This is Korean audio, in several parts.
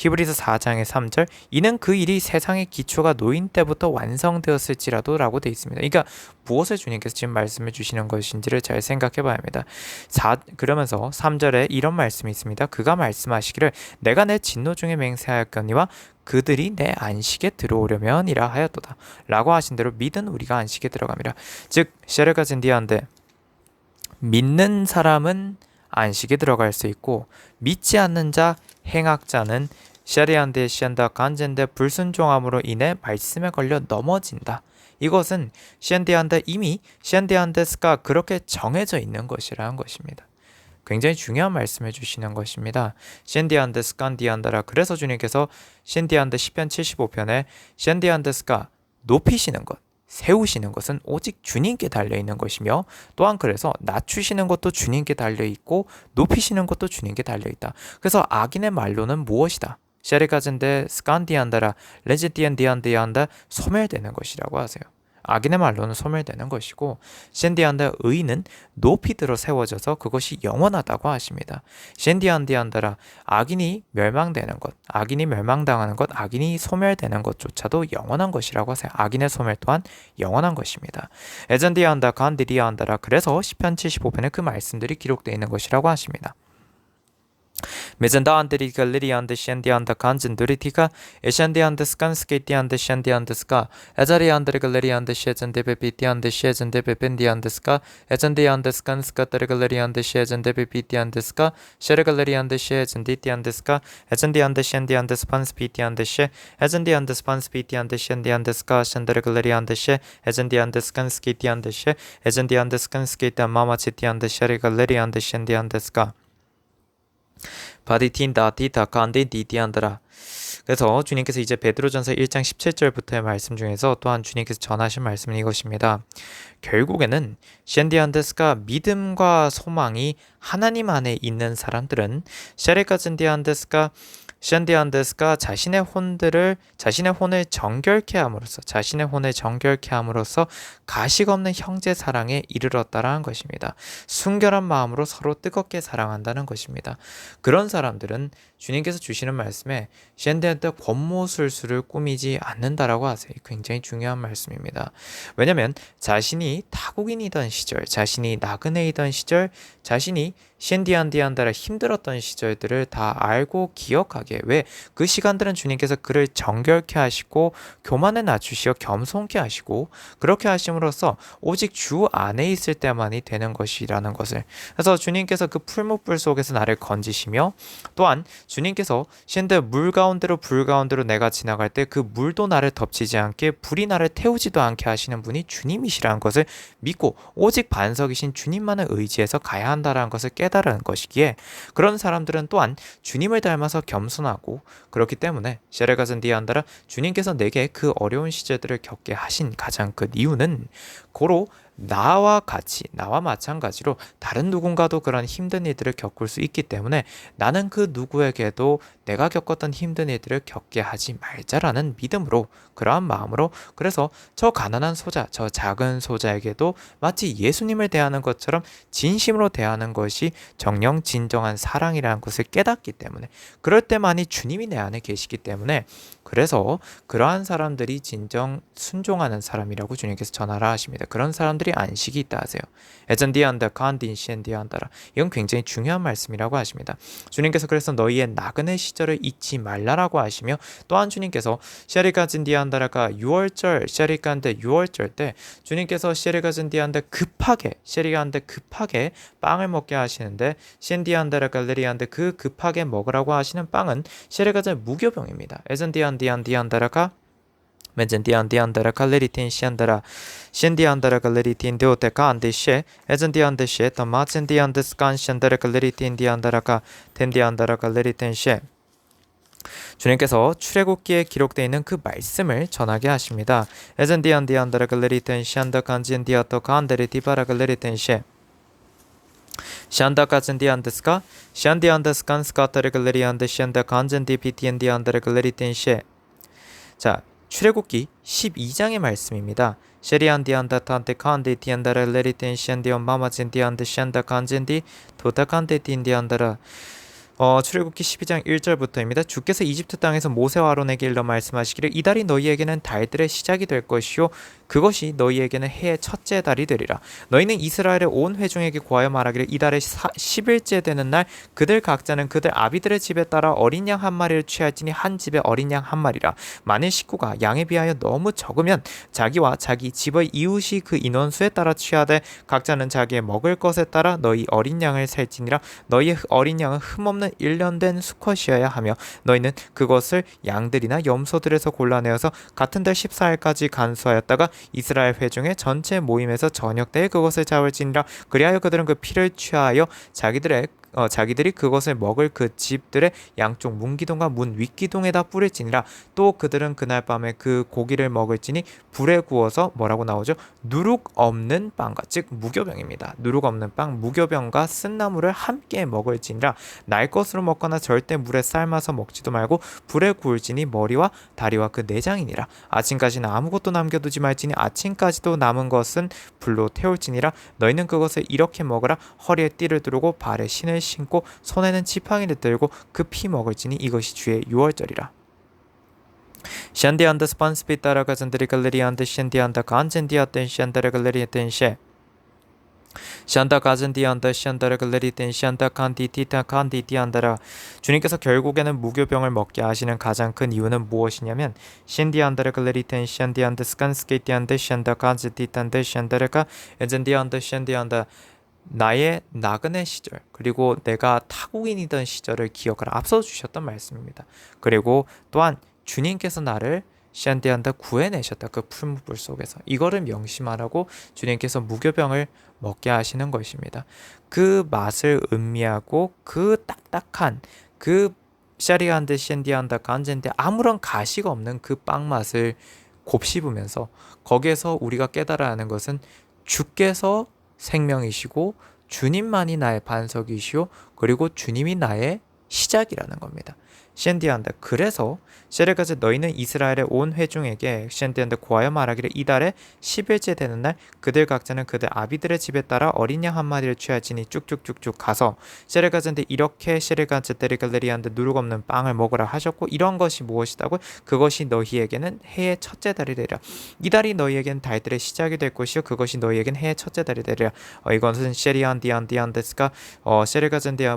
히브리서 4장의 3절 이는 그 일이 세상의 기초가 놓인 때부터 완성되었을지라도 라고 되어 있습니다. 그러니까 무엇을 주님께서 지금 말씀해 주시는 것인지를 잘 생각해 봐야 합니다. 그러면서 3절에 이런 말씀이 있습니다. 그가 말씀하시기를 내가 내 진노 중에 맹세하였거니와 그들이 내 안식에 들어오려면이라 하였도다 라고 하신 대로 믿은 우리가 안식에 들어갑니다. 즉 셰르가진디아인데 믿는 사람은 안식에 들어갈 수 있고 믿지 않는 자 행악자는 샤리안데 시안다 간젠데 불순종함으로 인해 말씀에 걸려 넘어진다. 이것은 시엔디안데 이미 시엔디안데스가 그렇게 정해져 있는 것이라는 것입니다. 굉장히 중요한 말씀해 주시는 것입니다. 시엔디안데스 간디안다라. 그래서 주님께서 시엔디안데 시편 75편에 시엔디안데스가 높이시는 것, 세우시는 것은 오직 주님께 달려있는 것이며 또한 그래서 낮추시는 것도 주님께 달려있고 높이시는 것도 주님께 달려있다. 그래서 악인의 말로는 무엇이다? 셰르가젠데 스칸디안다라 레지디안디안디안다 소멸되는 것이라고 하세요. 악인의 말로는 소멸되는 것이고 셴디안다 의는 높이 들어 세워져서 그것이 영원하다고 하십니다. 셴디안디안다라 악인이 멸망되는 것, 악인이 멸망당하는 것, 악인이 소멸되는 것조차도 영원한 것이라고 하세요. 악인의 소멸 또한 영원한 것입니다. 에젠디안다 간디리안다라. 그래서 시편 75편에 그 말씀들이 기록되어 있는 것이라고 하십니다. 메젠다안드리 갈리리안드 셴디안다 간진두리티가 에셴디안드 스칸스케이티안드 셴디안드스가 에자리안드 갈리리안드 셰젠데베피티안드 셰젠데베펜디안드스가 에젠디안드 스칸스카타르 갈리리안드 셰젠데베피티안드스가 셰르갈리리안드 셰젠디티안드스가 에젠디안드 셴디안드 스판스피티안드 셰 에젠디안드 스판스피티안드 셴디안드스가 셴데르 갈리리안드 셰 에젠디안드 스칸스케이티안드 셰 에젠디안드 스칸스케이티 마마치티안드 셰르갈리리안드 셴디안드스가 바디틴다 디타 칸디 디디안드라. 그래서 주님께서 이제 베드로전서 1장 17절부터의 말씀 중에서 또한 주님께서 전하신 말씀은 이것입니다. 결국에는 셴디안데스가 믿음과 소망이 하나님 안에 있는 사람들은 샤레카젠디안데스가 셴디안데스가 자신의 혼을 정결케 함으로써 가식 없는 형제 사랑에 이르렀다라는 것입니다. 순결한 마음으로 서로 뜨겁게 사랑한다는 것입니다. 그런 사람들은 주님께서 주시는 말씀에 셴디안데 권모술수를 꾸미지 않는다라고 하세요. 굉장히 중요한 말씀입니다. 왜냐하면 자신이 타국인이던 시절, 자신이 나그네이던 시절, 자신이 셴디안디안다라 힘들었던 시절들을 다 알고 기억하게. 왜? 그 시간들은 주님께서 그를 정결케 하시고 교만에 낮추시어 겸손케 하시고 그렇게 하심으로써 오직 주 안에 있을 때만이 되는 것이라는 것을. 그래서 주님께서 그 풀무불 속에서 나를 건지시며 또한 주님께서 셴데 물 가운데로 불 가운데로 내가 지나갈 때 그 물도 나를 덮치지 않게 불이 나를 태우지도 않게 하시는 분이 주님이시라는 것을 믿고 오직 반석이신 주님만을 의지해서 가야 한다는 것을 깨달은 것이기에 그런 사람들은 또한 주님을 닮아서 겸손하고 그렇기 때문에 셰레가젠디안다라 주님께서 내게 그 어려운 시절들을 겪게 하신 가장 큰 이유는 고로 나와 마찬가지로 다른 누군가도 그런 힘든 일들을 겪을 수 있기 때문에 나는 그 누구에게도 내가 겪었던 힘든 일들을 겪게 하지 말자라는 믿음으로 그러한 마음으로 그래서 저 가난한 소자, 저 작은 소자에게도 마치 예수님을 대하는 것처럼 진심으로 대하는 것이 정령 진정한 사랑이라는 것을 깨닫기 때문에 그럴 때만이 주님이 내 안에 계시기 때문에 그래서 그러한 사람들이 진정 순종하는 사람이라고 주님께서 전하라 하십니다. 그런 사람들이 안식이 있다 하세요. 에전디안다 칸딘 시엔디안다라. 이건 굉장히 중요한 말씀이라고 하십니다. 주님께서 그래서 너희의 나그네 시절을 잊지 말라라고 하시며 또한 주님께서 셰리가진디안다라가 6월절 셰리간데 6월절 때 주님께서 셰리가진디안데 급하게 빵을 먹게 하시는데 셴디안다라 갈레리안데 그 급하게 먹으라고 하시는 빵은 셰리가진 무교병입니다. 에전디안디안디안다라가 멘젠디안디안다라 갈레리틴 시안다라 셴디안다라 갈레리틴 데오테카 안데시에 에전디안데시에 더마젠디안데스칸 시안다라 갈레리틴 디안다라가 텐디안다라 갈레리틴 시에 주님께서 출애굽기에 기록되어 있는 그 말씀을 전하게 하십니다. 에전디안디안다라 갈레리틴 시안다 간지엔디아토 간데리 디바라 갈레리틴 시에 샨다카젠디안데스카 샨디안데스칸 스카타르 갈레리안데 샨다 간젠디 피티엔디안다라 갈레리틴 시에 자 출애굽기 12장의 말씀입니다. 셰리안디안다 탄테 칸데 티안다라 레리텐 샨디온 마마젠디안데 샨다 간젠디 도타칸데 틴디안다라 출애굽기 12장 1절부터입니다. 주께서 이집트 땅에서 모세와 아론에게 일러 말씀하시기를 이 달이 너희에게는 달들의 시작이 될 것이요 그것이 너희에게는 해의 첫째 달이 되리라. 너희는 이스라엘의 온 회중에게 고하여 말하기를 이 달의 10일째 되는 날 그들 각자는 그들 아비들의 집에 따라 어린 양 한 마리를 취할지니 한 집에 어린 양 한 마리라. 만일 식구가 양에 비하여 너무 적으면 자기와 자기 집의 이웃이 그 인원수에 따라 취하되 각자는 자기의 먹을 것에 따라 너희 어린 양을 셀지니라. 너희의 어린 양은 흠없는 1년 된 수컷이어야 하며 너희는 그것을 양들이나 염소들에서 골라내어서 같은 달 14일까지 간수하였다가 이스라엘 회중의 전체 모임에서 저녁 때에 그것을 잡을지니라. 그리하여 그들은 그 피를 취하여 자기들이 그것을 먹을 그 집들의 양쪽 문기둥과 문 윗기둥에다 뿌릴지니라. 또 그들은 그날 밤에 그 고기를 먹을지니 불에 구워서 뭐라고 나오죠? 누룩 없는 빵과 즉 무교병입니다. 누룩 없는 빵 무교병과 쓴나물을 함께 먹을지니라. 날 것으로 먹거나 절대 물에 삶아서 먹지도 말고 불에 구울지니 머리와 다리와 그 내장이니라. 아침까지는 아무것도 남겨두지 말지니 아침까지도 남은 것은 불로 태울지니라. 너희는 그것을 이렇게 먹으라. 허리에 띠를 두르고 발에 신을 신고 손에는 지팡이를 들고 급히 먹을지니 이것이 주의 유월절이라. 샨디안드 스판스피따라 가전들이 갈레리안드 샨디안다 간젠디아텐 샨다르 갈레리텐셰 샨다 가전디안다 샨다르 갈레리텐 샨다 칸디티타 칸디티안다라. 주님께서 결국에는 무교병을 먹게 하시는 가장 큰 이유는 무엇이냐면 샨디안다르 갈레리텐 샨디안드 스칸스케티안드 샨다 간제티탄드 샨다르가 에젠디안드 샨디안다 나의 나그네 시절 그리고 내가 타국인이던 시절을 기억하라 앞서 주셨던 말씀입니다. 그리고 또한 주님께서 나를 샨디안다 구해내셨다. 그 풀무불 속에서 이거를 명심하라고 주님께서 무교병을 먹게 하시는 것입니다. 그 맛을 음미하고 그 딱딱한 그 샤리안드 샨디안다 간젠데 아무런 가시가 없는 그 빵 맛을 곱씹으면서 거기에서 우리가 깨달아야 하는 것은 주께서 생명이시고 주님만이 나의 반석이시오 그리고 주님이 나의 시작이라는 겁니다. 샌디한다. 그래서 셰레가즈 너희는 이스라엘의 온 회중에게 샌디한다 고하여 말하기를 이 달에 10일째 되는 날 그들 각자는 그들 아비들의 집에 따라 어린 양 한 마리를 취할지니 쭉쭉쭉쭉 가서 셰레가즈인데 이렇게 셰레가즈 데리갈레리한데 누룩 없는 빵을 먹으라 하셨고 이런 것이 무엇이다고 그것이 너희에게는 해의 첫째 달이 되리라. 이 달이 너희에게는 달들의 시작이 될 것이요 그것이 너희에게는 해의 첫째 달이 되리라. 이것은 셰리안디안디안데스가 셰레가즈인데야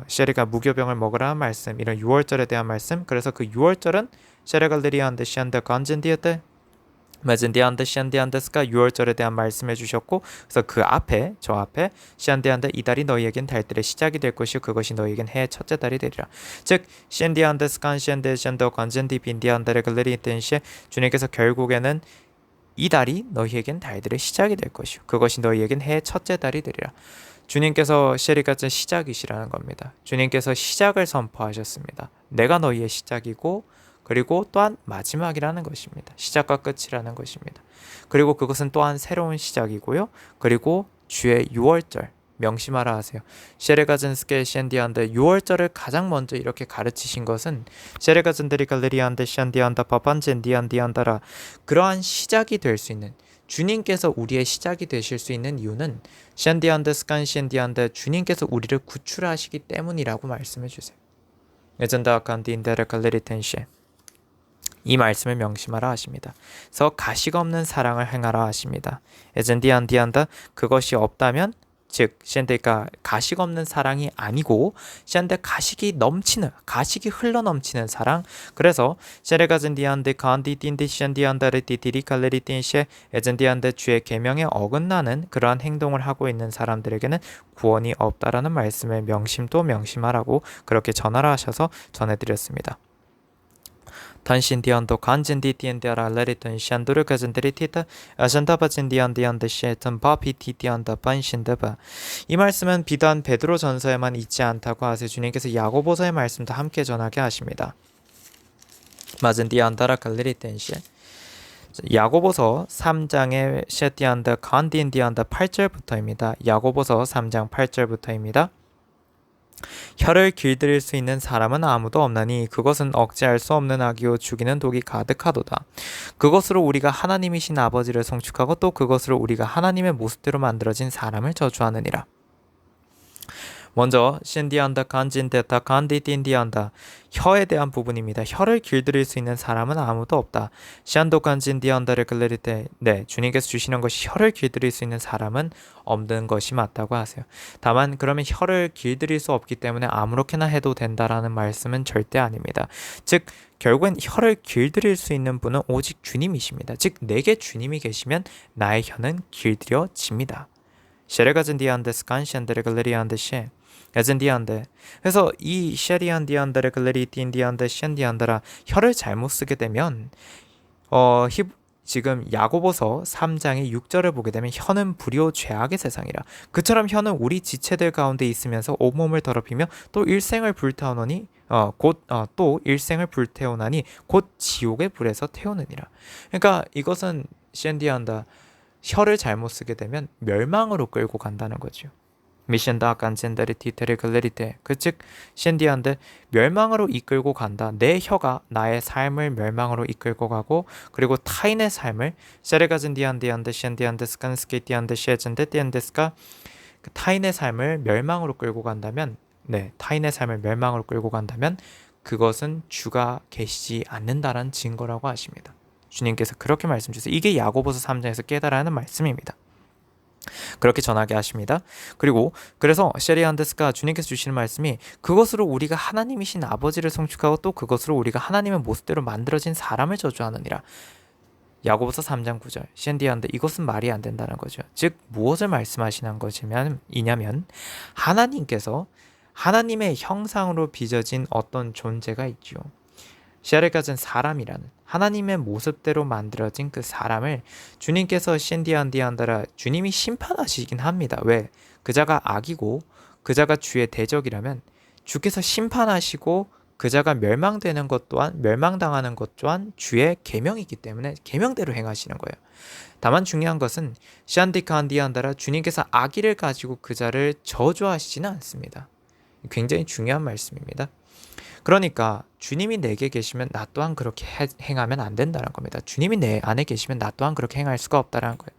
셰레가 무교병을 먹으라 말씀 이런 6월절에 대한 말씀. 그래서 그 6월절은 셰레갈레리안데 시안데 간젠디에테 메젠디안데 시안디안데스가 6월절에 대한 말씀해 주셨고 그래서 그 앞에 저 앞에 시안디안데 이 달이 너희에겐 달들의 시작이 될 것이요 그것이 너희에겐 해의 첫째 달이 되리라. 즉 시안디안데스 간 시안데 시안데 간젠디 빈디안데 갈레리텐시 주님께서 결국에는 이 달이 너희에겐 달들의 시작이 될 것이요 그것이 너희에겐 해의 첫째 달이 되리라. 주님께서 셰리가츠 시작이시라는 겁니다. 주님께서 시작을 선포하셨습니다. 내가 너희의 시작이고 그리고 또한 마지막이라는 것입니다. 시작과 끝이라는 것입니다. 그리고 그것은 또한 새로운 시작이고요. 그리고 주의 6월절 명심하라 하세요. 셰레가즌스케 샌디안데 6월절을 가장 먼저 이렇게 가르치신 것은 셰레가즌들이 갈레리안데 샌디안다 파판젠디안디안다라 그러한 시작이 될 수 있는 주님께서 우리의 시작이 되실 수 있는 이유는 샌디안데 스칸 샌디안데 주님께서 우리를 구출하시기 때문이라고 말씀해 주세요. 예전다 간디인데르 갈레리텐시 이 말씀을 명심하라 하십니다. 그래서 가시가 없는 사랑을 행하라 하십니다. 예전디안디안다 그것이 없다면 즉 샌데가 가식 없는 사랑이 아니고 샌데 가식이 흘러넘치는 사랑. 그래서 셰레가젠디안데 간디딘데 샌디안다르 디디리 칼레리틴셰 에젠디안데 주의 계명에 어긋나는 그러한 행동을 하고 있는 사람들에게는 구원이 없다라는 말씀을 명심도 명심하라고 그렇게 전하라 하셔서 전해드렸습니다. 단신디안도 간젠디디엔데라 레리튼 샨도르 가젠데리티타 아산타바젠디안디안데 셰튼 바피티디안다 반신데바. 이 말씀은 비단 베드로 전서에만 있지 않다고 하세요. 주님께서 야고보서의 말씀도 함께 전하게 하십니다. 마젠디안다라 갈레리텐시 야고보서 3장의 셰티안다 간디엔디안다 8절부터입니다. 야고보서 3장 8절부터입니다. 혀를 길들일 수 있는 사람은 아무도 없나니 그것은 억제할 수 없는 악이요 죽이는 독이 가득하도다. 그것으로 우리가 하나님이신 아버지를 송축하고 또 그것으로 우리가 하나님의 모습대로 만들어진 사람을 저주하느니라. 먼저 신디안다 간진데타 간디딘디안다 혀에 대한 부분입니다. 혀를 길들일 수 있는 사람은 아무도 없다. 시안도 간진디안다를 글래릴 때 주님께서 주시는 것이 혀를 길들일 수 있는 사람은 없는 것이 맞다고 하세요. 다만 그러면 혀를 길들일 수 없기 때문에 아무렇게나 해도 된다라는 말씀은 절대 아닙니다. 즉 결국엔 혀를 길들일 수 있는 분은 오직 주님이십니다. 즉 내게 주님이 계시면 나의 혀는 길들여집니다. 셰레가진디안데스 간시안데레글레리안데시 에젠디안데 그래서 이 셰리안디안데레 글레리틴디안데 셴디안데라 혀를 잘못 쓰게 되면 지금 야고보서 3장의 6절을 보게 되면 혀는 불의요 죄악의 세상이라 그처럼 혀는 우리 지체들 가운데 있으면서 온몸을 더럽히며 또 일생을 불태우나니 또 일생을 불태우나니 곧 지옥의 불에서 태우느니라. 그러니까 이것은 셴디안다 혀를 잘못 쓰게 되면 멸망으로 끌고 간다는 거죠. 미션다 간젠다리 티테르 글레리테 즉 신디한데 멸망으로 이끌고 간다. 내 혀가 나의 삶을 멸망으로 이끌고 가고 그리고 타인의 삶을 세레가진디안디안데 신디안데 스칸스케티안데 셰젠데 띠안데스가 타인의 삶을 멸망으로 끌고 간다면 타인의 삶을 멸망으로 끌고 간다면 그것은 주가 계시지 않는다라는 증거라고 하십니다. 주님께서 그렇게 말씀 주세요. 이게 야고보서 3장에서 깨달아야 하는 말씀입니다. 그렇게 전하게 하십니다. 그래서 셰리안데스가 주님께서 주시는 말씀이 그것으로 우리가 하나님이신 아버지를 성축하고 또 그것으로 우리가 하나님의 모습대로 만들어진 사람을 저주하느니라. 야고보서 3장 9절 셴디안데 이것은 말이 안 된다는 거죠. 즉 무엇을 말씀하시는 것이냐면 하나님께서 하나님의 형상으로 빚어진 어떤 존재가 있죠. 셰레가진 사람이라는 하나님의 모습대로 만들어진 그 사람을 주님께서 신디안디안다라 주님이 심판하시긴 합니다. 왜? 그자가 악이고 그자가 주의 대적이라면 주께서 심판하시고 그자가 멸망되는 것 또한 멸망당하는 것 또한 주의 계명이기 때문에 계명대로 행하시는 거예요. 다만 중요한 것은 샨디칸디안다라 주님께서 악의를 가지고 그자를 저주하시지는 않습니다. 굉장히 중요한 말씀입니다. 그러니까 주님이 내게 계시면 나 또한 그렇게 행하면 안 된다는 겁니다. 주님이 내 안에 계시면 나 또한 그렇게 행할 수가 없다는 거예요.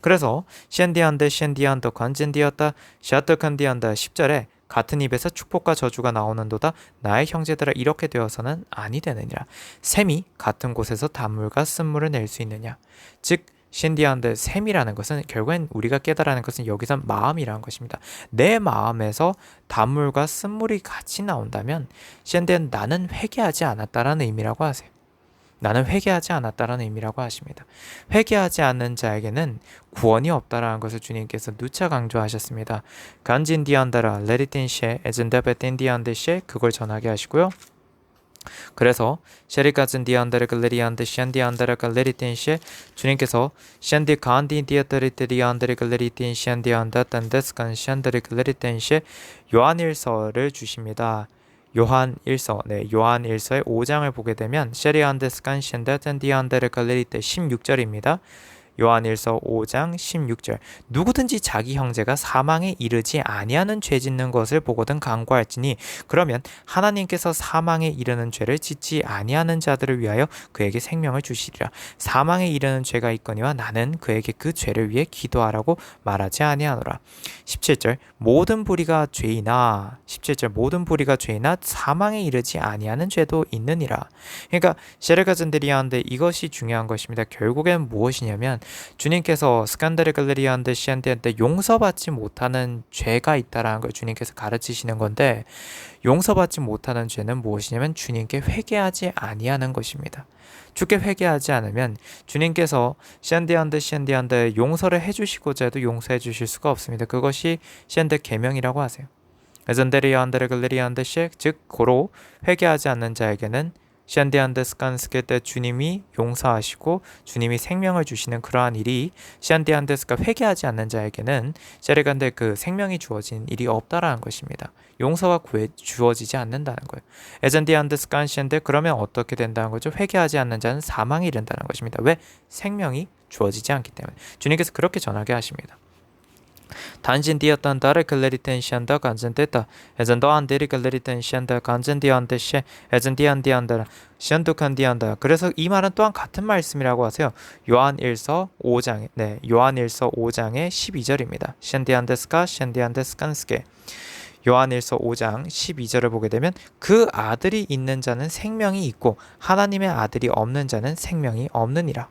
그래서 셴디안데 셴디안더 관젠디었다 샤떡한디안다 10절에 같은 입에서 축복과 저주가 나오는도다 나의 형제들아 이렇게 되어서는 아니 되느니라. 샘이 같은 곳에서 단물과 쓴물을 낼 수 있느냐. 즉 신디안데 샘이라는 것은 결국엔 우리가 깨달아는 것은 여기서 마음이라는 것입니다. 내 마음에서 단물과 쓴물이 같이 나온다면 신디안 나는 회개하지 않았다라는 의미라고 하세요. 나는 회개하지 않았다라는 의미라고 하십니다. 회개하지 않는 자에게는 구원이 없다라는 것을 주님께서 누차 강조하셨습니다. 간진디안다라 레리틴시에 에젠다베틴디안데시에 그걸 전하게 하시고요. 그래서 셰리가진디안다르 글레리안데 셴디안다르 글레리틴시에 주님께서 셴디 간디디아타리테리안다르 글레리틴 셴디안다 딴데스간 셴다르 글레리틴시에 요한일서를 주십니다. 요한일서의 5장을 보게 되면 셰리안데스간 셴다텐디안다르 글레리테 16절입니다. 요한일서 5장 16절 누구든지 자기 형제가 사망에 이르지 아니하는 죄 짓는 것을 보거든 간구할지니 그러면 하나님께서 사망에 이르는 죄를 짓지 아니하는 자들을 위하여 그에게 생명을 주시리라. 사망에 이르는 죄가 있거니와 나는 그에게 그 죄를 위해 기도하라고 말하지 아니하노라. 17절 모든 불의가 죄이나 사망에 이르지 아니하는 죄도 있느니라. 그러니까 셰레가전들이하는데 이것이 중요한 것입니다. 결국엔 무엇이냐면 주님께서 스칸데르 글레리안데 시안데한테 용서받지 못하는 죄가 있다라는 걸 주님께서 가르치시는 건데 용서받지 못하는 죄는 무엇이냐면 주님께 회개하지 아니하는 것입니다. 주께 회개하지 않으면 주님께서 시안데한테 용서를 해주시고자 해도 용서해 주실 수가 없습니다. 그것이 시안데 계명이라고 하세요. 에전데리안데르 글레리안데 시 즉 고로 회개하지 않는 자에게는 시안디안데스칸스케 때 주님이 용서하시고 주님이 생명을 주시는 그러한 일이 시안디안데스가 회개하지 않는 자에게는 셰레간데 그 생명이 주어진 일이 없다라는 것입니다. 용서가 주어지지 않는다는 거예요. 에전디안데스칸시엔데 그러면 어떻게 된다는 거죠? 회개하지 않는 자는 사망에 이른다는 것입니다. 왜? 생명이 주어지지 않기 때문에. 주님께서 그렇게 전하게 하십니다. 단신디었던 다르 클레리텐시안다 간젠데다 에전도 안데리 클레리텐시안다 간젠디안데시 에전디안디안다 시안두칸디안다. 그래서 이 말은 또한 같은 말씀이라고 하세요. 요한일서 5장의 12절입니다. 시안디안데스카 시안디안데스칸스게 요한일서 5장 12절을 보게 되면 그 아들이 있는 자는 생명이 있고 하나님의 아들이 없는 자는 생명이 없느니라.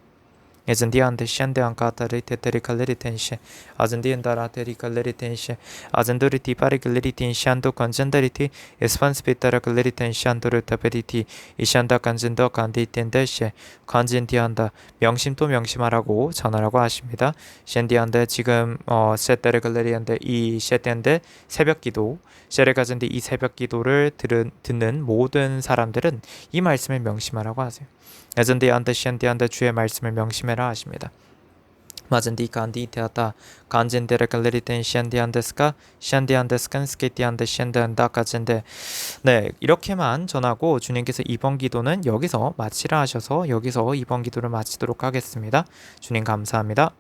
Ezendiante shende ankatari teteri kaleri tenşe. Azendiandara teri kaleri tenşe. Azendori ti pari kaleri tenşando kanzendariti. Espans petara kaleri tenşandoro taperiti. 이샨다 간진더 간디 텐데시 간진디한다 명심 또 명심하라고 전하라고 하십니다. 셴디한데 지금 세테르 갈레리한데 이 셰텐데 새벽기도 셰레가젠데 이 새벽기도를 듣는 모든 사람들은 이 말씀을 명심하라고 하세요. 에전디한테 셴디한테 주의 말씀을 명심해라 하십니다. 마젠디 간디 테아타 간젠데르 갈레리텐 셴디한데스카 셴디한데스칸 스케티한데 셴디한다 가젠데 네 이렇게만 전하고 주님께서 이번 기도는 여기서 마치라 하셔서 여기서 이번 기도를 마치도록 하겠습니다. 주님 감사합니다.